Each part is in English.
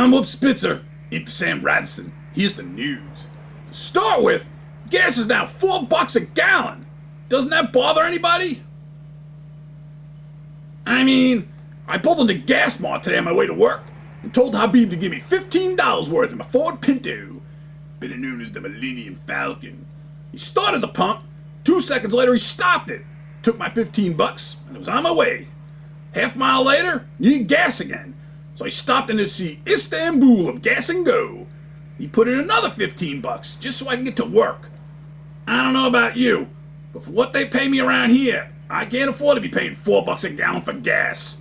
I'm Woof Spitzer, in for Sam Radisson. Here's the news. To start with, gas is now $4 a gallon. Doesn't that bother anybody? I mean, I pulled into Gas Mart today on my way to work and told Habib to give me $15 worth in my Ford Pinto, better known as the Millennium Falcon. He started the pump. 2 seconds later, he stopped it. Took my $15 and it was on my way. Half mile later, needed gas again. So I stopped in to see Istanbul of Gas and Go. He put in another $15 just so I can get to work. I don't know about you, but for what they pay me around here, I can't afford to be paying $4 a gallon for gas.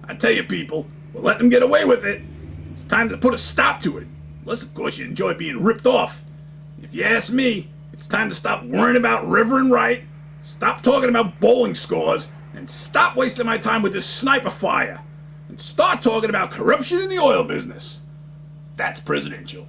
I tell you people, we'll let them get away with it. It's time to put a stop to it. Unless of course you enjoy being ripped off. If you ask me, it's time to stop worrying about River and Wright, stop talking about bowling scores, and stop wasting my time with this sniper fire. And start talking about corruption in the oil business. That's presidential.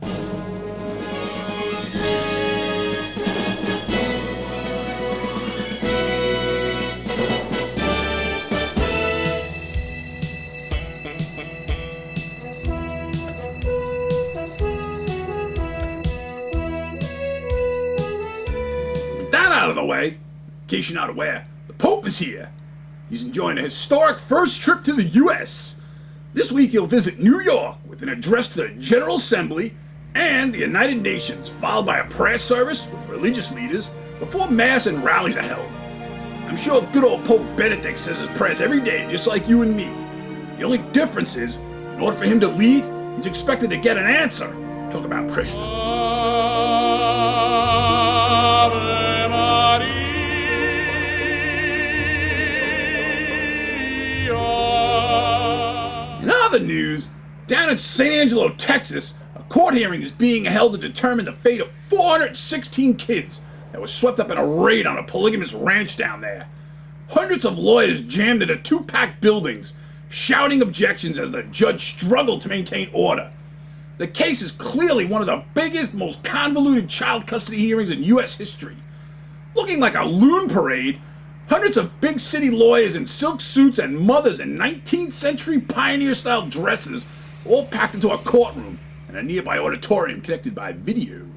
With that out of the way, in case you're not aware, the Pope is here. He's enjoying a historic first trip to the U.S. This week he'll visit New York with an address to the General Assembly and the United Nations, followed by a prayer service with religious leaders before Mass and rallies are held. I'm sure good old Pope Benedict says his prayers every day, just like you and me. The only difference is, in order for him to lead, he's expected to get an answer. Talk about pressure. In other news, down in St. Angelo, Texas, a court hearing is being held to determine the fate of 416 kids that were swept up in a raid on a polygamous ranch down there. Hundreds of lawyers jammed into two-packed buildings, shouting objections as the judge struggled to maintain order. The case is clearly one of the biggest, most convoluted child custody hearings in U.S. history. Looking like a loon parade, hundreds of big city lawyers in silk suits and mothers in 19th century pioneer-style dresses all packed into a courtroom in a nearby auditorium connected by video.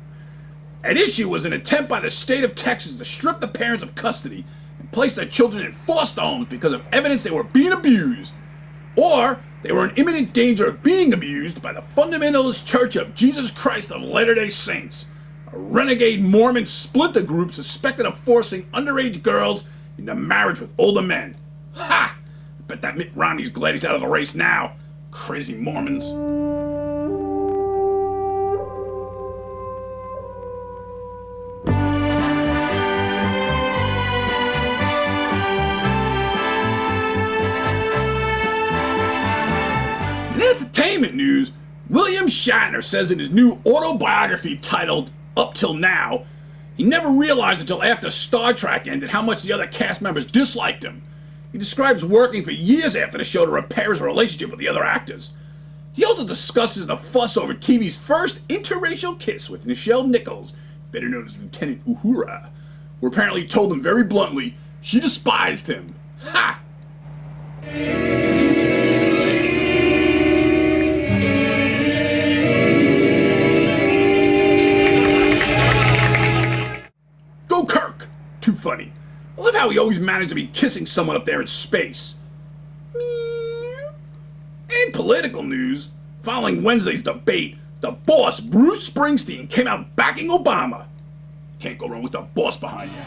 At issue was an attempt by the state of Texas to strip the parents of custody and place their children in foster homes because of evidence they were being abused, or they were in imminent danger of being abused by the Fundamentalist Church of Jesus Christ of Latter-day Saints, a renegade Mormon splinter group suspected of forcing underage girls into marriage with older men. Ha! I bet that Mitt Romney's glad he's out of the race now. Crazy Mormons. In entertainment news, William Shatner says in his new autobiography titled Up Till Now, he never realized until after Star Trek ended how much the other cast members disliked him. He describes working for years after the show to repair his relationship with the other actors. He also discusses the fuss over TV's first interracial kiss with Nichelle Nichols, better known as Lieutenant Uhura, who apparently told him very bluntly she despised him. Ha! Go Kirk! Too funny. I love how he always managed to be kissing someone up there in space. Meow. In political news, following Wednesday's debate, the boss, Bruce Springsteen, came out backing Obama. Can't go wrong with the boss behind you.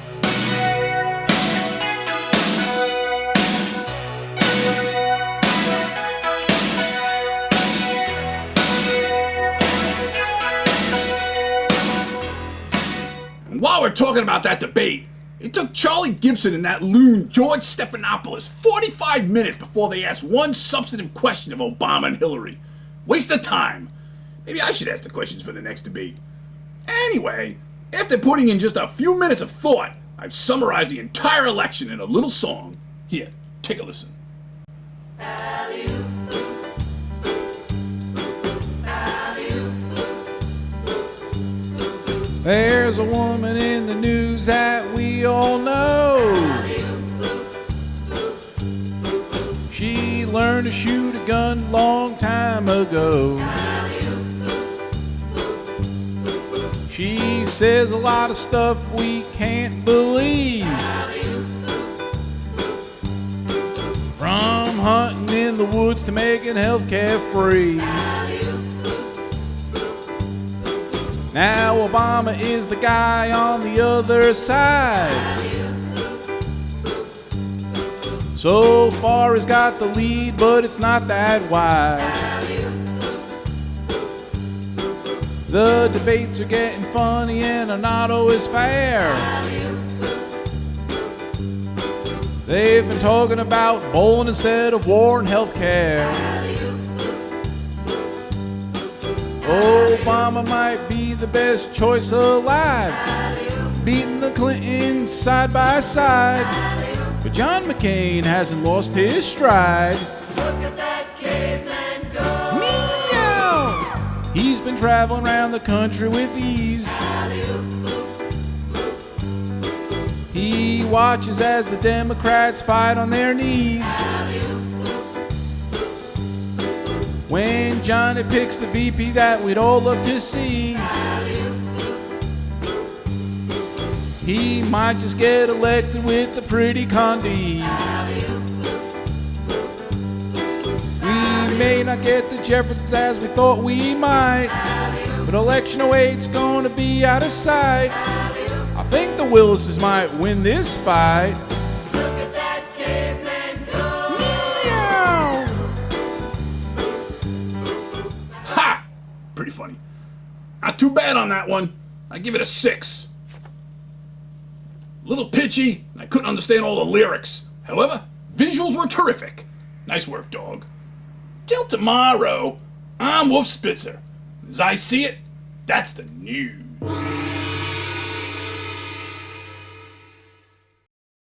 And while we're talking about that debate, it took Charlie Gibson and that loon George Stephanopoulos 45 minutes before they asked one substantive question of Obama and Hillary. Waste of time. Maybe I should ask the questions for the next debate. Anyway, after putting in just a few minutes of thought, I've summarized the entire election in a little song. Here, take a listen. There's a woman in the news that we all know. She learned to shoot a gun long time ago. She says a lot of stuff we can't believe. From hunting in the woods to making healthcare free. Now Obama is the guy on the other side. So far he's got the lead, but it's not that wide. The debates are getting funny and are not always fair. They've been talking about bowling instead of war and healthcare. Obama might be the best choice alive, beating the Clintons side by side. But John McCain hasn't lost his stride. Look at that caveman go. Meow! He's been traveling around the country with ease. He watches as the Democrats fight on their knees. When Johnny picks the VP that we'd all love to see, he might just get elected with a pretty Condi. We may not get the Jeffersons as we thought we might, but election 08's gonna be out of sight. I think the Willises might win this fight. Look at that caveman go. Meow! Ha! Pretty funny. Not too bad on that one. I give it a 6. Little pitchy, and I couldn't understand all the lyrics. However, visuals were terrific. Nice work, dog. Till tomorrow, I'm Woof Spitzer. As I see it, that's the news.